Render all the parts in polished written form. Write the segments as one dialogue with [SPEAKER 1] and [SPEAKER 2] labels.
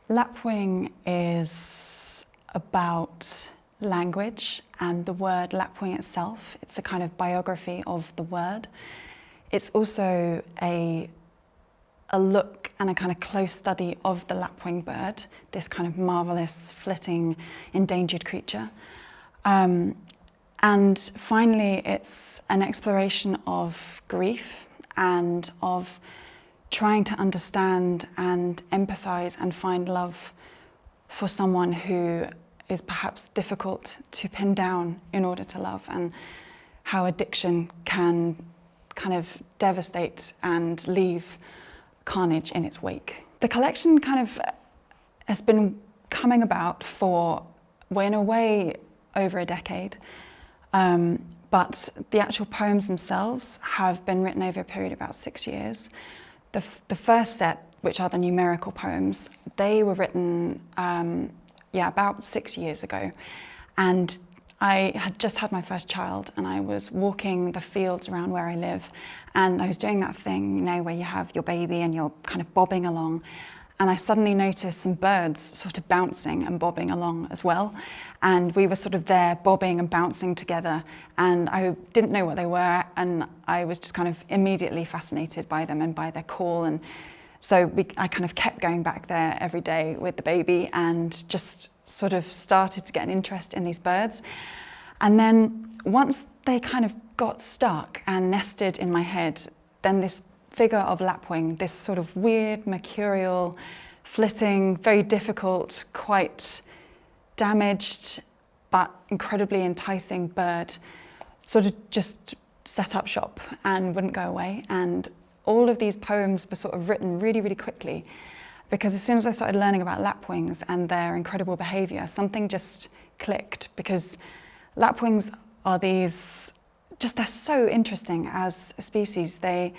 [SPEAKER 1] Lapwing is about language and the word Lapwing itself. It's a kind of biography of the word. It's also a look and a kind of close study of the lapwing bird, this kind of marvelous, flitting, endangered creature. And finally, it's an exploration of grief and of trying to understand and empathize and find love for someone who is perhaps difficult to pin down in order to love, and how addiction can kind of devastate and leave carnage in its wake. The collection kind of has been coming about for, well, in a way, over a decade, but the actual poems themselves have been written over a period of about 6 years. The first set, which are the numerical poems, they were written about 6 years ago, and I had just had my first child, and I was walking the fields around where I live, and I was doing that thing, you know, where you have your baby and you're kind of bobbing along, and I suddenly noticed some birds sort of bouncing and bobbing along as well, and we were sort of there bobbing and bouncing together, and I didn't know what they were, and I was just kind of immediately fascinated by them and by their call, and so I kind of kept going back there every day with the baby and just sort of started to get an interest in these birds. And then once they kind of got stuck and nested in my head, then this figure of Lapwing, this sort of weird, mercurial, flitting, very difficult, quite damaged, but incredibly enticing bird, sort of just set up shop and wouldn't go away. And all of these poems were sort of written really, really quickly, because as soon as I started learning about lapwings and their incredible behaviour, something just clicked, because lapwings are these, they're so interesting as a species. They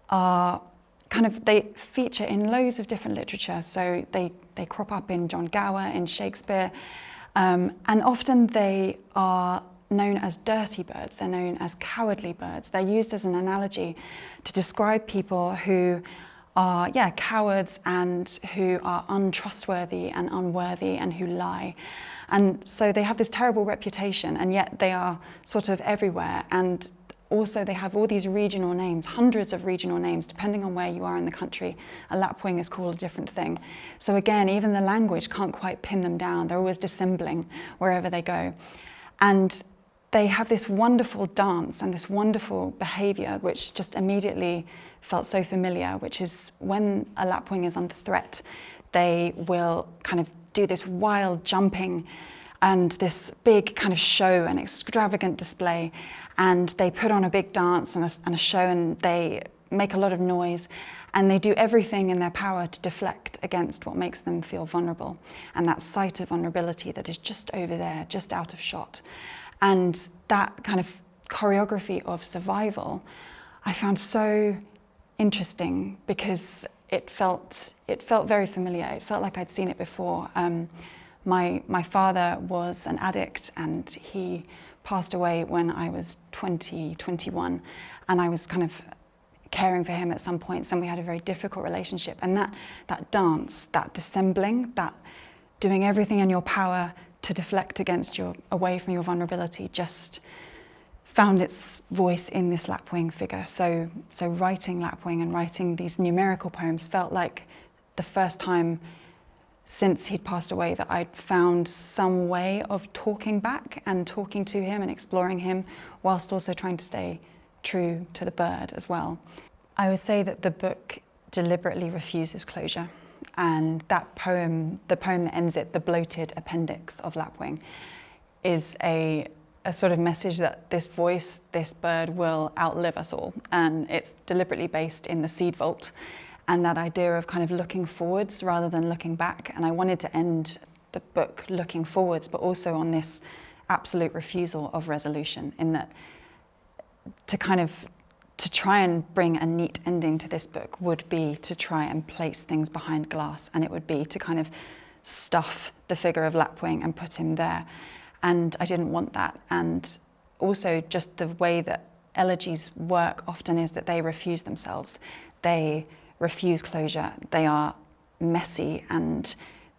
[SPEAKER 1] are they feature in loads of different literature. So they crop up in John Gower, in Shakespeare, and often they are known as dirty birds. They're known as cowardly birds. They're used as an analogy to describe people who are, cowards and who are untrustworthy and unworthy and who lie. And so they have this terrible reputation, and yet they are sort of everywhere. And also they have all these regional names, hundreds of regional names, depending on where you are in the country. A lapwing is called a different thing. So again, even the language can't quite pin them down. They're always dissembling wherever they go. And they have this wonderful dance and this wonderful behaviour, which just immediately felt so familiar, which is when a lapwing is under threat, they will kind of do this wild jumping and this big kind of show and extravagant display. And they put on a big dance and a show, and they make a lot of noise, and they do everything in their power to deflect against what makes them feel vulnerable. And that sight of vulnerability that is just over there, just out of shot. And that kind of choreography of survival I found so interesting, because it felt very familiar. It felt like I'd seen it before. My father was an addict, and he passed away when I was 21, and I was kind of caring for him at some points, and we had a very difficult relationship. And that dance, that dissembling, that doing everything in your power to deflect away from your vulnerability, just found its voice in this lapwing figure. So writing Lapwing and writing these numerical poems felt like the first time since he'd passed away that I'd found some way of talking back and talking to him and exploring him, whilst also trying to stay true to the bird as well. I would say that the book deliberately refuses closure. And that poem, the poem that ends it, The Bloated Appendix of Lapwing, is a sort of message that this voice, this bird, will outlive us all. And it's deliberately based in the seed vault, and that idea of kind of looking forwards rather than looking back. And I wanted to end the book looking forwards, but also on this absolute refusal of resolution, in that to try and bring a neat ending to this book would be to try and place things behind glass, and it would be to kind of stuff the figure of Lapwing and put him there. And I didn't want that. And also just the way that elegies work often is that they refuse themselves. They refuse closure. They are messy and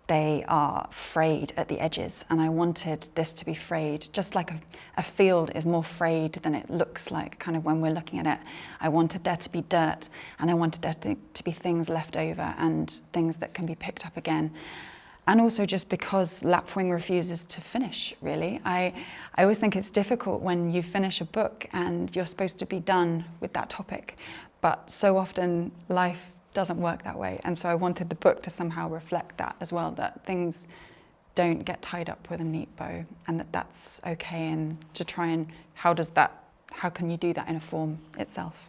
[SPEAKER 1] they are frayed at the edges, and I wanted this to be frayed, just like a field is more frayed than it looks like kind of when we're looking at it. I wanted there to be dirt, and I wanted there to be things left over and things that can be picked up again. And also just because Lapwing refuses to finish, really. I always think it's difficult when you finish a book and you're supposed to be done with that topic, but so often life doesn't work that way. And so I wanted the book to somehow reflect that as well, that things don't get tied up with a neat bow, and that that's okay, and to try and how can you do that in a form itself?